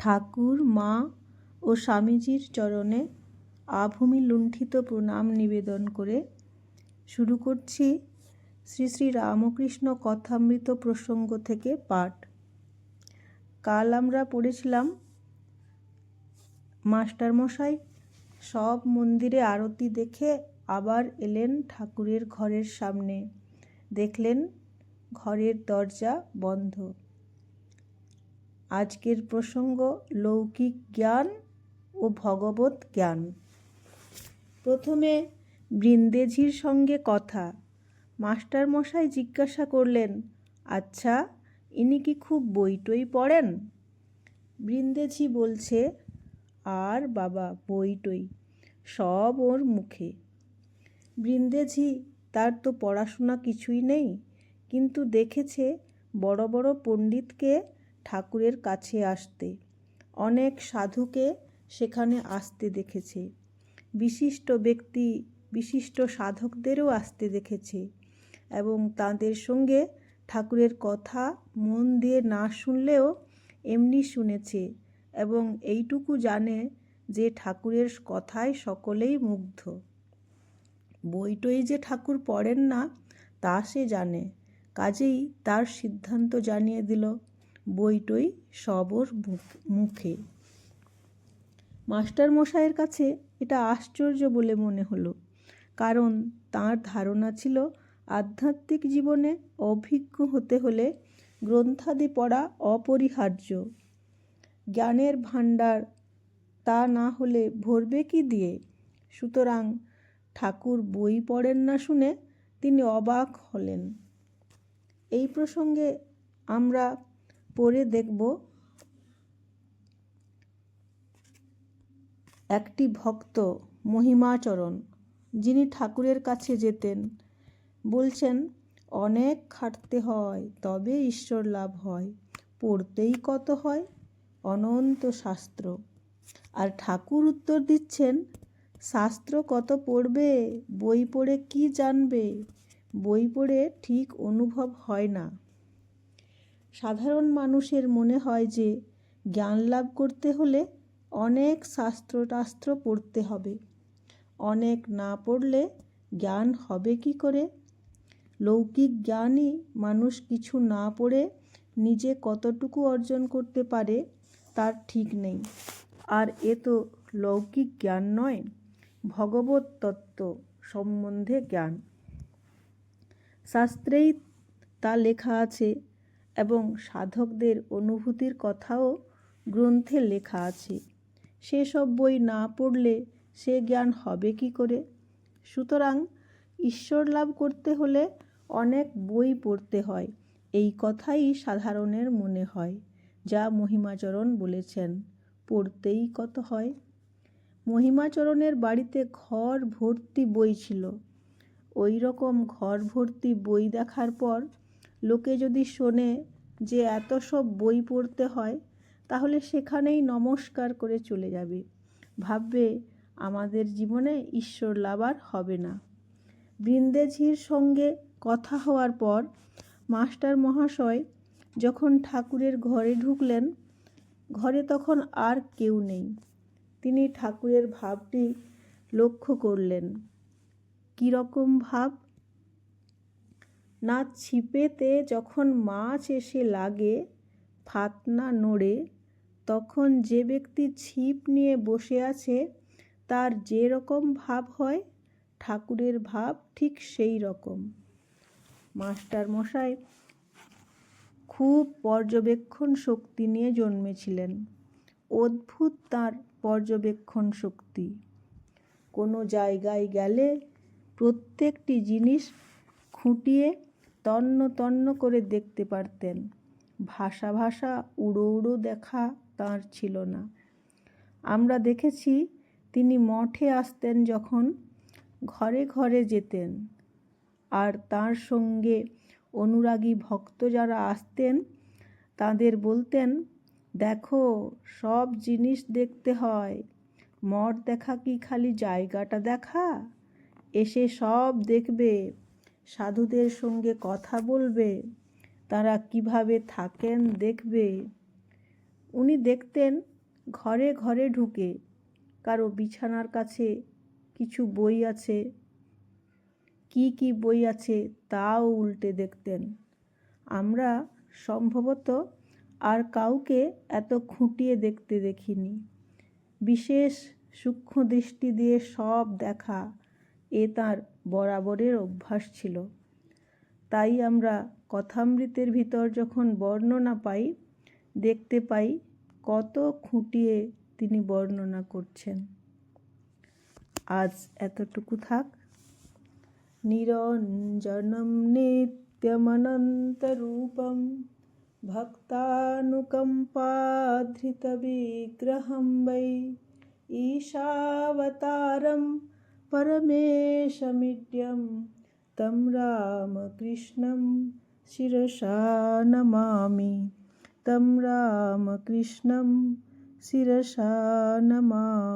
ঠাকুর, মা ও স্বামীজির চরণে আভূমি লুণ্ঠিত প্রণাম নিবেদন করে শুরু করছি শ্রী শ্রী রামকৃষ্ণ কথামৃত প্রসঙ্গ থেকে পাঠ। কাল আমরা পড়েছিলাম মাস্টারমশাই সব মন্দিরে আরতি দেখে আবার এলেন ঠাকুরের ঘরের সামনে। দেখলেন ঘরের দরজা বন্ধ। আজকের প্রসঙ্গ লৌকিক জ্ঞান ও ভগবত জ্ঞান। প্রথমে বৃন্দেঝির সঙ্গে কথা। মাস্টারমশাই জিজ্ঞাসা করলেন, আচ্ছা, ইনি কি খুব বইটই পড়েন? বৃন্দেঝি বলছে, আর বাবা, বইটই সব ওর মুখে। বৃন্দেঝি তার তো পড়াশোনা কিছুই নেই, কিন্তু দেখেছে বড় বড় পণ্ডিতকে ঠাকুরের কাছে আসতে, অনেক সাধুকে সেখানে আসতে দেখেছে, বিশিষ্ট ব্যক্তি বিশিষ্ট সাধকদেরও আসতে দেখেছে, এবং তাদের সঙ্গে ঠাকুরের কথা মন দিয়ে না শুনলেও এমনি শুনেছে, এবং এইটুকু জানে যে ঠাকুরের কথায় সকলেই মুগ্ধ। বইটই যে ঠাকুর পড়েন না তা সে জানে, কাজেই তার সিদ্ধান্ত জানিয়ে দিল, বইটই সব ওর মুখে। মাস্টারমশাইয়ের কাছে এটা আশ্চর্য বলে মনে হলো, কারণ তার ধারণা ছিল আধ্যাত্মিক জীবনে অভিজ্ঞ হতে হলে গ্রন্থাদি পড়া অপরিহার্য। জ্ঞানের ভাণ্ডার তা না হলে ভরবে কি দিয়ে? সুতরাং ঠাকুর বই পড়েন না শুনে তিনি অবাক হলেন। এই প্রসঙ্গে আমরা পড়ে দেখব, একটি ভক্ত মহিমাচরণ, যিনি ঠাকুরের কাছে যেতেন, বলছেন, অনেক খাটতে হয় তবে ঈশ্বর লাভ হয়, পড়তেই কত হয় অনন্ত শাস্ত্র। আর ঠাকুর উত্তর দিচ্ছেন, শাস্ত্র কত পড়বে, বই পড়ে কি জানবে, বই পড়ে ঠিক অনুভব হয় না। সাধারণ মানুষের মনে হয় যে জ্ঞান লাভ করতে হলে অনেক শাস্ত্র পড়তে হবে, অনেক না পড়লে জ্ঞান হবে কি করে? লৌকিক জ্ঞানই মানুষ কিছু না পড়ে নিজে কতটুকু অর্জন করতে পারে তার ঠিক নেই। আর এ তো লৌকিক জ্ঞান নয়, ভগবত তত্ত্ব সম্বন্ধে জ্ঞান। শাস্ত্রেই তা লেখা আছে, এবং সাধকদের অনুভূতির কথাও গ্রন্থে লেখা আছে। সেসব বই না পড়লে সে জ্ঞান হবে কি করে? সুতরাং ঈশ্বর লাভ করতে হলে অনেক বই পড়তে হয়, এই কথাই সাধারণের মনে হয়, যা মহিমাচরণ বলেছেন, পড়তেই কত হয়। মহিমাচরণের বাড়িতে ঘর ভর্তি বই ছিল। ওই রকম ঘর ভর্তি বই দেখার পর লোকে যদি শোনে যে এত সব বই পড়তে হয়, তাহলে সেখানেই নমস্কার করে চলে যাবে, ভাববে আমাদের জীবনে ঈশ্বর লাভ আর হবে না। বৃন্দেঝির সঙ্গে কথা হওয়ার পর মাস্টার মহাশয় যখন ঠাকুরের ঘরে ঢুকলেন, ঘরে তখন আর কেউ নেই। তিনি ঠাকুরের ভাবটি লক্ষ্য করলেন। কীরকম ভাব? না, ছিপেতে যখন মাছ এসে লাগে, ফাতনা নড়ে, তখন যে ব্যক্তি ছিপ নিয়ে বসে আছে তার যে রকম ভাব হয়, ঠাকুরের ভাব ঠিক সেই রকম। মাস্টারমশাই খুব পর্যবেক্ষণ শক্তি নিয়ে জন্মেছিলেন। অদ্ভুত তাঁর পর্যবেক্ষণ শক্তি। কোনো জায়গায় গেলে প্রত্যেকটি জিনিস খুঁটিয়ে তন্ন তন্ন করে দেখতে পারতেন। ভাষা ভাষা উড়ো উড়ো দেখা তাঁর ছিল না। আমরা দেখেছি তিনি মঠে আসতেন যখন, ঘরে ঘরে যেতেন, আর তার সঙ্গে অনুরাগী ভক্ত যারা আসতেন তাদের বলতেন, দেখো, সব জিনিস দেখতে হয়, মঠ দেখা কি খালি জায়গাটা দেখা? এসে সব দেখবে, সাধুদের সঙ্গে কথা বলবে, তারা কিভাবে থাকেন দেখবে। উনি দেখতেন ঘরে ঘরে ঢুকে কারো বিছানার কাছে কিছু বই আছে, কি বই আছে তাও উল্টে দেখতেন। আমরা সম্ভবত আর কাউকে এত খুঁটিয়ে দেখতে দেখিনি। বিশেষ সূক্ষ্ম দৃষ্টি দিয়ে সব দেখা এ তাঁর বরাবরের অভ্যাস ছিল। তাই আমরা কথামৃতের ভিতর যখন বর্ণনা পাই, দেখতে পাই কত খুঁটিয়ে তিনি বর্ণনা করছেন। আজ এতটুকু থাক। নিরঞ্জনম নিত্যমনন্তরূপম ভক্তানুকম্পাধৃতবিগ্রহম বৈ ঈশাবতারম পরমেশমিড্যম তম রামকৃষ্ণম শিরসা নমামি। তম রামকৃষ্ণম শিরসা নমামি।